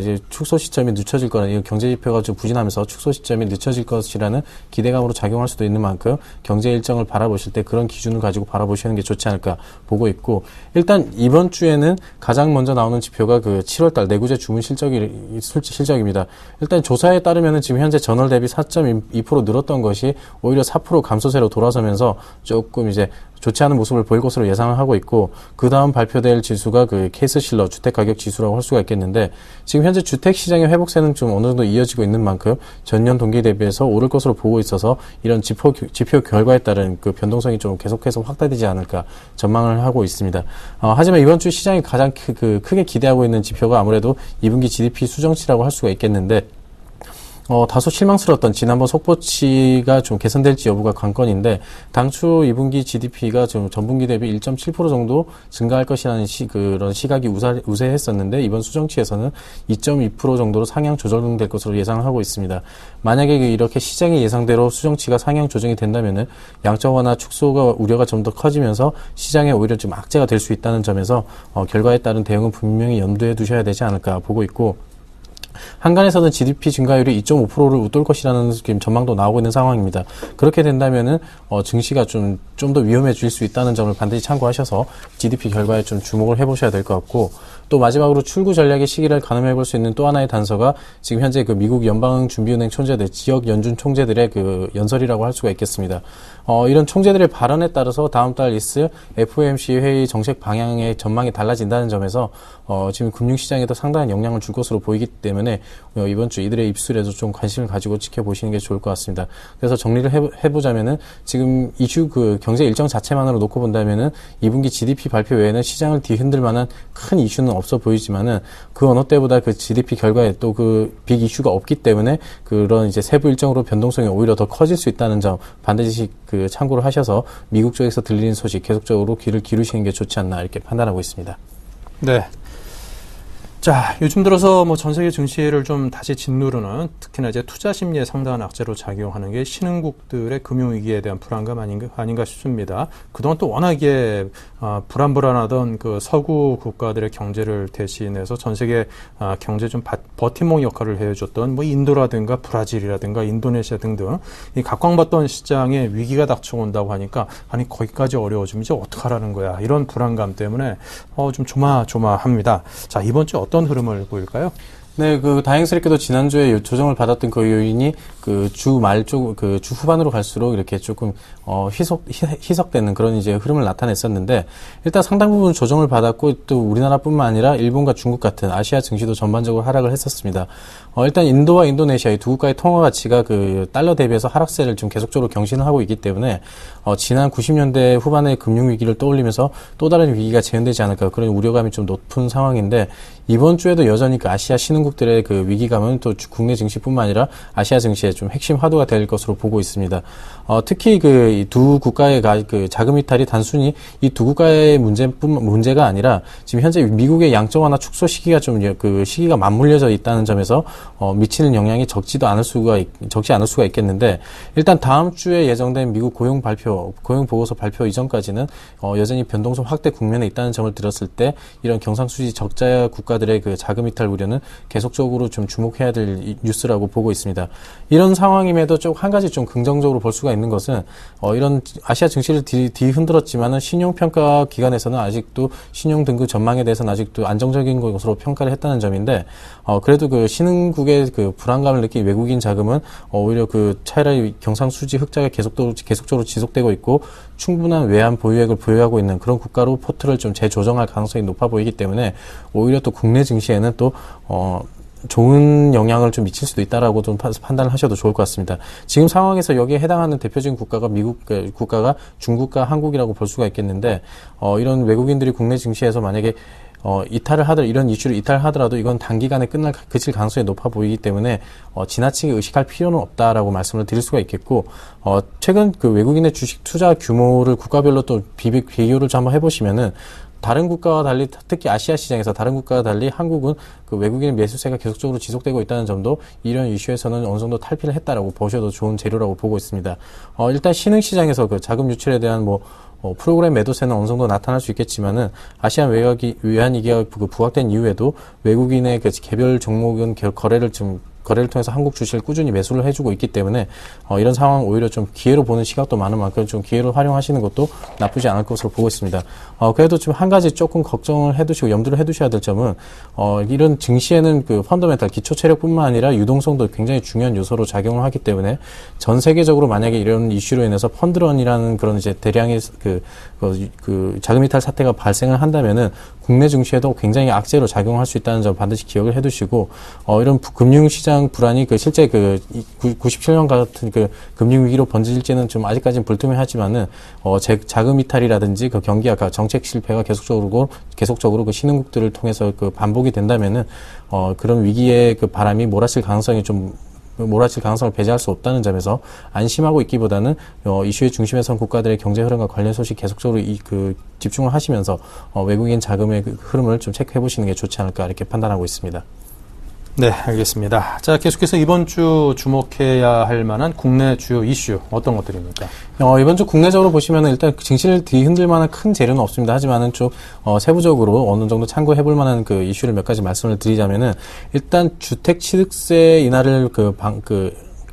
이제 축소 시점이 늦춰질 거라는, 경제 지표가 좀 부진하면서 축소 시점이 늦춰질 것이라는 기대감으로 작용할 수도 있는 만큼 경제 일정을 바라보실 때 그런 기준을 가지고 바라보시는 게 좋지 않을까 보고 있고, 일단 이번 주에는 가장 먼저 나오는 지표가 그 7월달 내구재 주문 실적입니다. 일단 조사에 따르면은 지금 현재 전월 대비 4.2% 늘었던 것이 오히려 4% 감소세로 돌아서면서 조금 이제 좋지 않은 모습을 보일 것으로 예상을 하고 있고, 그 다음 발표될 지수가 그 케이스실러 주택가격 지수라고 할 수가 있겠는데, 지금 현재 주택 시장의 회복세는 좀 어느 정도 이어지고 있는 만큼 전년 동기 대비해서 오를 것으로 보고 있어서 이런 지표 결과에 따른 그 변동성이 좀 계속해서 확대되지 않을까 전망을 하고 있습니다. 하지만 이번 주 시장이 가장 크게 기대하고 있는 지표가 아무래도 2분기 GDP 수정치라고 할 수가 있겠는데, 다소 실망스러웠던 지난번 속보치가 좀 개선될지 여부가 관건인데, 당초 2분기 GDP가 좀 전분기 대비 1.7% 정도 증가할 것이라는 그런 시각이 우세했었는데, 이번 수정치에서는 2.2% 정도로 상향 조정될 것으로 예상을 하고 있습니다. 만약에 이렇게 시장의 예상대로 수정치가 상향 조정이 된다면은 양적 완화 축소가 우려가 좀 더 커지면서 시장에 오히려 좀 악재가 될 수 있다는 점에서 결과에 따른 대응은 분명히 염두에 두셔야 되지 않을까 보고 있고, 한간에서는 GDP 증가율이 2.5%를 웃돌 것이라는 전망도 나오고 있는 상황입니다. 그렇게 된다면은 증시가 좀 더 위험해질 수 있다는 점을 반드시 참고하셔서 GDP 결과에 좀 주목을 해보셔야 될 것 같고, 또 마지막으로 출구 전략의 시기를 가늠해 볼 수 있는 또 하나의 단서가 지금 현재 그 미국 연방준비은행 총재들, 지역 연준 총재들의 그 연설이라고 할 수가 있겠습니다. 이런 총재들의 발언에 따라서 다음 달 있을 FOMC 회의 정책 방향의 전망이 달라진다는 점에서 지금 금융시장에도 상당한 영향을 줄 것으로 보이기 때문에 이번 주 이들의 입술에도 좀 관심을 가지고 지켜보시는 게 좋을 것 같습니다. 그래서 정리를 해보자면은 지금 이슈 그 경제 일정 자체만으로 놓고 본다면은 2분기 GDP 발표 외에는 시장을 뒤흔들 만한 큰 이슈는 없어 보이지만은 그 어느 때보다 그 GDP 결과에 또 그 빅 이슈가 없기 때문에 그런 이제 세부 일정으로 변동성이 오히려 더 커질 수 있다는 점 반드시 그 참고를 하셔서 미국 쪽에서 들리는 소식 계속적으로 귀를 기울이시는 게 좋지 않나 이렇게 판단하고 있습니다. 네. 자, 요즘 들어서 뭐 전 세계 증시를 좀 다시 짓누르는, 특히나 이제 투자 심리에 상당한 악재로 작용하는 게 신흥국들의 금융위기에 대한 불안감 아닌가 싶습니다. 그동안 또 워낙에 불안불안하던 그 서구 국가들의 경제를 대신해서 전 세계 경제 좀 버팀목 역할을 해줬던 뭐 인도라든가 브라질이라든가 인도네시아 등등 이 각광받던 시장에 위기가 닥쳐온다고 하니까, 아니 거기까지 어려워지면 이제 어떡하라는 거야, 이런 불안감 때문에 좀 조마조마합니다. 자, 이번 주 어떤 흐름을 보일까요? 네, 다행스럽게도 지난주에 조정을 받았던 그 요인이 주 후반으로 갈수록 이렇게 조금, 희석되는 그런 이제 흐름을 나타냈었는데, 일단 상당 부분 조정을 받았고, 또 우리나라뿐만 아니라 일본과 중국 같은 아시아 증시도 전반적으로 하락을 했었습니다. 일단 인도와 인도네시아 이 두 국가의 통화 가치가 그 달러 대비해서 하락세를 좀 계속적으로 경신을 하고 있기 때문에, 지난 90년대 후반의 금융위기를 떠올리면서 또 다른 위기가 재현되지 않을까 그런 우려감이 좀 높은 상황인데, 이번 주에도 여전히 그 아시아 신흥국들의 그 위기감은 또 국내 증시뿐만 아니라 아시아 증시의 좀 핵심 화두가 될 것으로 보고 있습니다. 특히 이 두 국가의 그 자금 이탈이 단순히 이 두 국가의 문제가 아니라 지금 현재 미국의 양적 완화 축소 시기가 시기가 맞물려져 있다는 점에서 미치는 영향이 적지 않을 수가 있겠는데, 일단 다음 주에 예정된 미국 고용 보고서 발표 이전까지는 여전히 변동성 확대 국면에 있다는 점을 들었을 때 이런 경상수지 적자 국가들의 그 자금 이탈 우려는 계속적으로 좀 주목해야 될 뉴스라고 보고 있습니다. 이런 상황임에도 한 가지 좀 긍정적으로 볼 수가 있는 것은 이런 아시아 증시를 뒤흔들었지만은 신용평가 기관에서는 아직도 신용 등급 전망에 대해서는 아직도 안정적인 것으로 평가를 했다는 점인데, 그래도 그 신흥국의 그 불안감을 느낀 외국인 자금은 오히려 그 차라리 경상수지 흑자가 계속적으로 지속되고 있고 충분한 외환 보유액을 보유하고 있는 그런 국가로 포트를 좀 재조정할 가능성이 높아 보이기 때문에 오히려 또 국내 증시에는 또 좋은 영향을 좀 미칠 수도 있다라고 좀 판단을 하셔도 좋을 것 같습니다. 지금 상황에서 여기에 해당하는 대표적인 국가가 국가가 중국과 한국이라고 볼 수가 있겠는데, 이런 외국인들이 국내 증시에서 만약에 이런 이슈를 이탈하더라도 이건 단기간에 그칠 가능성이 높아 보이기 때문에, 지나치게 의식할 필요는 없다라고 말씀을 드릴 수가 있겠고, 최근 그 외국인의 주식 투자 규모를 국가별로 또 비교를 좀 한번 해보시면은, 다른 국가와 달리, 특히 아시아 시장에서 다른 국가와 달리 한국은 그 외국인의 매수세가 계속적으로 지속되고 있다는 점도 이런 이슈에서는 어느 정도 탈피를 했다라고 보셔도 좋은 재료라고 보고 있습니다. 일단 신흥 시장에서 그 자금 유출에 대한 프로그램 매도세는 어느 정도 나타날 수 있겠지만은, 아시안 외환위기가 부각된 이후에도 외국인의 그 개별 종목은 거래를 통해서 한국 주식을 꾸준히 매수를 해주고 있기 때문에 이런 상황 오히려 좀 기회로 보는 시각도 많은 만큼 좀 기회를 활용하시는 것도 나쁘지 않을 것으로 보고 있습니다. 그래도 좀 한 가지 조금 걱정을 해두시고 염두를 해두셔야 될 점은, 이런 증시에는 그 펀더멘탈 기초 체력뿐만 아니라 유동성도 굉장히 중요한 요소로 작용을 하기 때문에 전 세계적으로 만약에 이런 이슈로 인해서 펀드런이라는 그런 이제 대량의 그 자금 이탈 사태가 발생을 한다면은 국내 증시에도 굉장히 악재로 작용할 수 있다는 점 반드시 기억을 해두시고, 이런 금융시장 불안이 실제 97년 같은 금융위기로 번질지는 좀 아직까지는 불투명하지만은, 자금 이탈이라든지 그 경기 악화, 정책 실패가 계속적으로 그 신흥국들을 통해서 반복이 된다면은, 그런 위기의 그 바람이 몰아칠 가능성을 배제할 수 없다는 점에서 안심하고 있기보다는 이슈의 중심에 선 국가들의 경제 흐름과 관련 소식 계속적으로 집중을 하시면서 외국인 자금의 흐름을 좀 체크해 보시는 게 좋지 않을까 이렇게 판단하고 있습니다. 네, 알겠습니다. 자, 계속해서 이번 주 주목해야 할 만한 국내 주요 이슈 어떤 것들입니까? 이번 주 국내적으로 보시면은 일단 증시를 뒤흔들 만한 큰 재료는 없습니다. 하지만은 좀 세부적으로 어느 정도 참고해 볼 만한 그 이슈를 몇 가지 말씀을 드리자면은, 일단 주택 취득세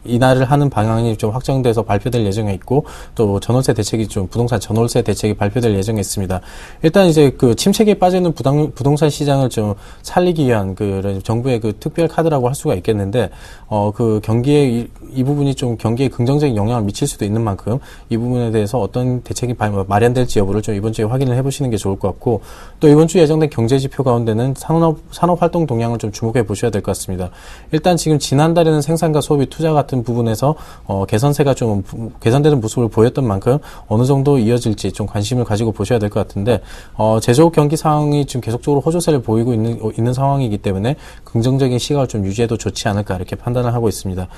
인하를 하는 방향이 좀 확정돼서 발표될 예정에 있고, 또 전월세 대책이 부동산 전월세 대책이 발표될 예정에 있습니다. 일단 이제 그 침체기에 빠지는 부동산 시장을 좀 살리기 위한 정부의 특별 카드라고 할 수가 있겠는데, 그 경기에 이 부분이 좀 경기에 긍정적인 영향을 미칠 수도 있는 만큼 이 부분에 대해서 어떤 대책이 마련될지 여부를 좀 이번 주에 확인을 해보시는 게 좋을 것 같고, 또 이번 주 예정된 경제 지표 가운데는 산업 활동 동향을 좀 주목해 보셔야 될 것 같습니다. 일단 지금 지난달에는 생산과 소비, 투자 같은 부분에서 개선세가 좀 개선되는 모습을 보였던 만큼 어느 정도 이어질지 좀 관심을 가지고 보셔야 될 것 같은데, 제조업 경기 상황이 지금 계속적으로 호조세를 보이고 있는 상황이기 때문에 긍정적인 시각을 좀 유지해도 좋지 않을까 이렇게 판단을 하고 있습니다.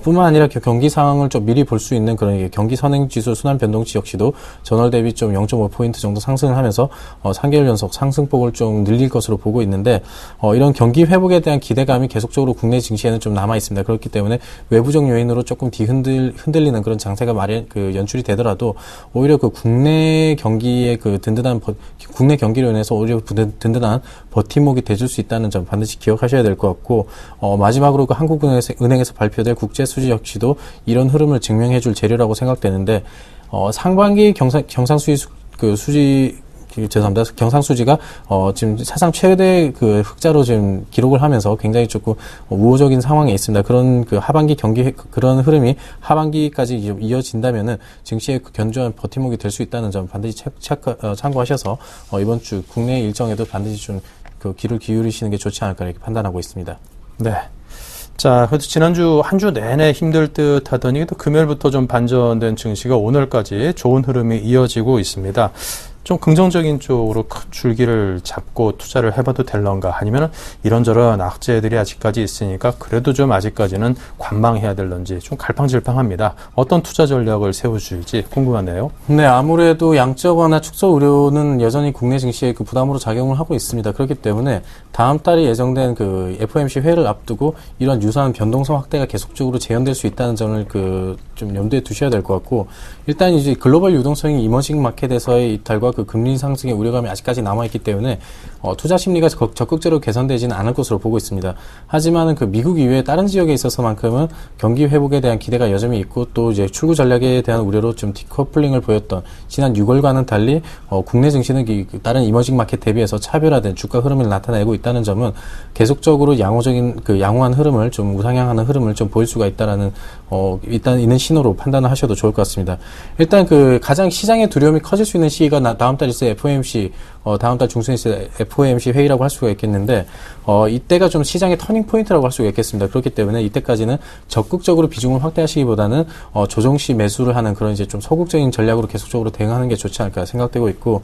뿐만 아니라 경기 상황을 좀 미리 볼 수 있는 그런 경기 선행지수 순환 변동치 역시도 전월 대비 좀 0.5포인트 정도 상승을 하면서 3개월 연속 상승폭을 좀 늘릴 것으로 보고 있는데, 이런 경기 회복에 대한 기대감이 계속적으로 국내 증시에는 좀 남아 있습니다. 그렇기 때문에 외부적 요인으로 조금 흔들리는 그런 장세가 연출이 되더라도 오히려 그 국내 경기의 국내 경기로 인해서 오히려 든든한 버팀목이 돼줄 수 있다는 점 반드시 기억하셔야 될 것 같고, 마지막으로 그 한국은행에서 발표될 국제 수지 역시도 이런 흐름을 증명해줄 재료라고 생각되는데, 상반기 경상수지 경상수지가 지금 사상 최대 흑자로 지금 기록을 하면서 굉장히 조금 우호적인 상황에 있습니다. 그런 하반기 경기 그런 흐름이 하반기까지 이어진다면은 증시의 견조한 버팀목이 될 수 있다는 점 반드시 참고하셔서 이번 주 국내 일정에도 반드시 좀 귀를 기울이시는 게 좋지 않을까 이렇게 판단하고 있습니다. 네. 자, 그래도 지난주 한 주 내내 힘들 듯 하더니 또 금요일부터 좀 반전된 증시가 오늘까지 좋은 흐름이 이어지고 있습니다. 좀 긍정적인 쪽으로 큰 줄기를 잡고 투자를 해봐도 될런가? 아니면은 이런저런 악재들이 아직까지 있으니까 그래도 좀 아직까지는 관망해야 될런지 좀 갈팡질팡합니다. 어떤 투자 전략을 세워줄지 궁금하네요. 네, 아무래도 양적완화 축소 우려는 여전히 국내 증시에 그 부담으로 작용을 하고 있습니다. 그렇기 때문에 다음 달에 예정된 그 FOMC 회의를 앞두고 이런 유사한 변동성 확대가 계속적으로 재현될 수 있다는 점을 좀 염두에 두셔야 될 것 같고, 일단 이제 글로벌 유동성이 이머징 마켓에서의 이탈과 그 금리 상승의 우려감이 아직까지 남아있기 때문에 투자 심리가 적극적으로 개선되지는 않을 것으로 보고 있습니다. 하지만 그 미국 이외의 다른 지역에 있어서만큼은 경기 회복에 대한 기대가 여전히 있고, 또 이제 출구 전략에 대한 우려로 좀 디커플링을 보였던 지난 6월과는 달리 국내 증시는 다른 이머징 마켓 대비해서 차별화된 주가 흐름을 나타내고 있다는 점은 계속적으로 양호한 흐름을 좀 우상향하는 흐름을 좀 보일 수가 있다라는 일단 있는 신호로 판단을 하셔도 좋을 것 같습니다. 일단 가장 시장의 두려움이 커질 수 있는 시기가 다음 달 있을 FOMC, 다음 달 중순에 있을 FOMC 회의라고 할 수가 있겠는데, 이때가 좀 시장의 터닝 포인트라고 할 수가 있겠습니다. 그렇기 때문에 이때까지는 적극적으로 비중을 확대하시기보다는 조정시 매수를 하는 그런 이제 좀 소극적인 전략으로 계속적으로 대응하는 게 좋지 않을까 생각되고 있고,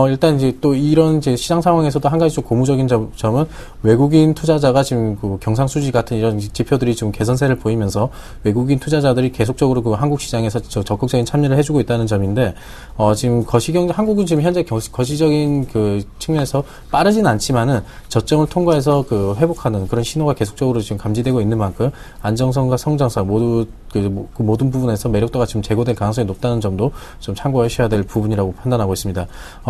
일단 이제 또 이런 이제 시장 상황에서도 한 가지 좀 고무적인 점은 외국인 투자자가 지금 경상수지 같은 이런 지표들이 좀 개선세를 보이면서 외국인 투자자들이 계속적으로 한국 시장에서 적극적인 참여를 해주고 있다는 점인데, 지금 한국은 지금 현재 거시적인 측면에서 빠르진 않지만은 저점을 통과해서 회복하는 그런 신호가 계속적으로 지금 감지되고 있는 만큼 안정성과 성장성 모두 모든 부분에서 매력도가 지금 제고될 가능성이 높다는 점도 좀 참고하셔야 될 부분이라고 판단하고 있습니다.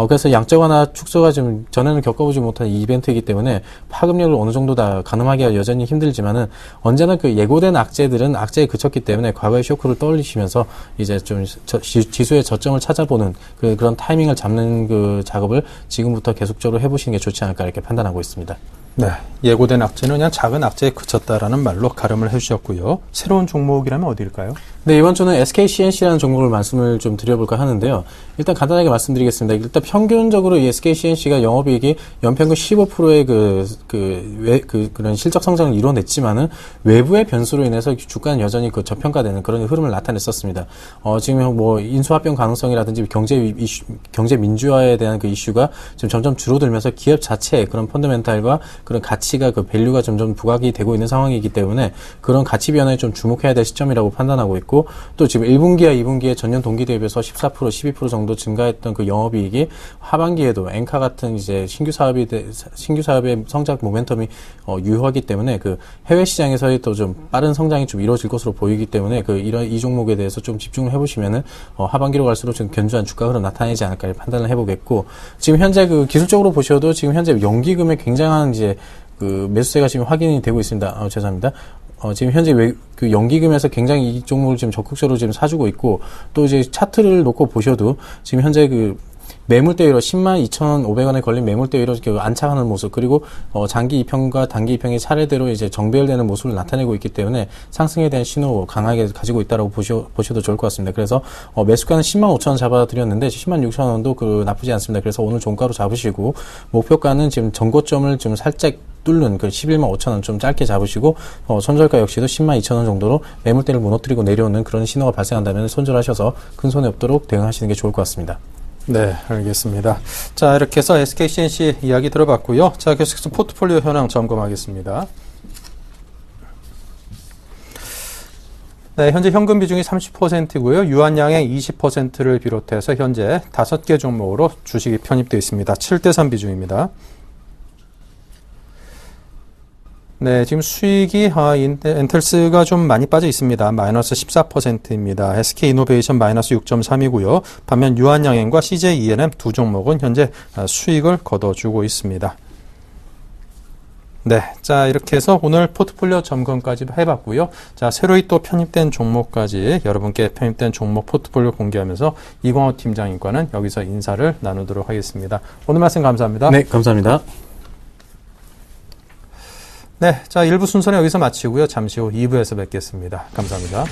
그래서 양적 완화 축소가 좀 전에는 겪어보지 못한 이벤트이기 때문에 파급력을 어느 정도 다 가늠하기가 여전히 힘들지만은 언제나 예고된 악재들은 악재에 그쳤기 때문에 과거의 쇼크를 떠올리시면서 이제 좀 지수의 저점을 찾아보는 그런 타이밍을 잡는 작업을 지금부터 계속적으로 해보시는 게 좋지 않을까 이렇게 판단하고 있습니다. 네, 예고된 악재는 그냥 작은 악재에 그쳤다라는 말로 가름을 해주셨고요. 새로운 종목이라면 어디일까요? 네, 이번 주는 SKCNC라는 종목을 말씀을 좀 드려볼까 하는데요. 일단 간단하게 말씀드리겠습니다. 일단 평균적으로 이 SKCNC가 영업이익이 연평균 15%의 그런 실적 성장을 이뤄냈지만은 외부의 변수로 인해서 주가는 여전히 저평가되는 그런 흐름을 나타냈었습니다. 지금 인수합병 가능성이라든지 경제 민주화에 대한 이슈가 지금 점점 줄어들면서 기업 자체의 그런 펀더멘탈과 그런 가치가 밸류가 점점 부각이 되고 있는 상황이기 때문에 그런 가치 변화에 좀 주목해야 될 시점이라고 판단하고 있고, 또 지금 1분기와 2분기에 전년 동기 대비해서 14%, 12% 정도 증가했던 영업이익이 하반기에도 엔카 같은 이제 신규 사업의 성장 모멘텀이 유효하기 때문에 해외 시장에서의 또 좀 빠른 성장이 좀 이루어질 것으로 보이기 때문에 이 종목에 대해서 좀 집중을 해보시면은 하반기로 갈수록 좀 견조한 주가 흐름 나타내지 않을까 판단을 해보겠고, 지금 현재 기술적으로 보셔도 지금 현재 연기금에 굉장한 이제 매수세가 지금 확인이 되고 있습니다. 죄송합니다. 지금 현재 연기금에서 굉장히 이 종목을 지금 적극적으로 지금 사주고 있고, 또 이제 차트를 놓고 보셔도 지금 현재 매물대 위로 102,500원에 걸린 매물대 위로 안착하는 모습, 그리고 장기 이평과 단기 이평이 차례대로 이제 정배열되는 모습을 나타내고 있기 때문에 상승에 대한 신호 강하게 가지고 있다라고 보셔도 좋을 것 같습니다. 그래서 매수가는 105,000원 잡아드렸는데 106,000원도 나쁘지 않습니다. 그래서 오늘 종가로 잡으시고, 목표가는 지금 전고점을 좀 살짝 뚫는 115,000원 좀 짧게 잡으시고, 손절가 역시도 102,000원 정도로 매물대를 무너뜨리고 내려오는 그런 신호가 발생한다면 손절하셔서 큰 손해 없도록 대응하시는 게 좋을 것 같습니다. 네, 알겠습니다. 자, 이렇게 해서 SKCNC 이야기 들어봤고요. 자, 계속해서 포트폴리오 현황 점검하겠습니다. 네, 현재 현금 비중이 30%고요. 유한양행 20%를 비롯해서 현재 5개 종목으로 주식이 편입되어 있습니다. 7대3 비중입니다. 네, 지금 수익이 엔텔스가 좀 많이 빠져 있습니다. 마이너스 14%입니다. SK이노베이션 마이너스 6.3이고요. 반면 유한양행과 CJENM 두 종목은 현재 수익을 거둬주고 있습니다. 네, 자, 이렇게 해서 오늘 포트폴리오 점검까지 해봤고요. 자, 새로이 또 편입된 종목까지 여러분께 편입된 종목 포트폴리오 공개하면서 이광호 팀장님과는 여기서 인사를 나누도록 하겠습니다. 오늘 말씀 감사합니다. 네, 감사합니다. 네, 자, 1부 순서는 여기서 마치고요. 잠시 후 2부에서 뵙겠습니다. 감사합니다.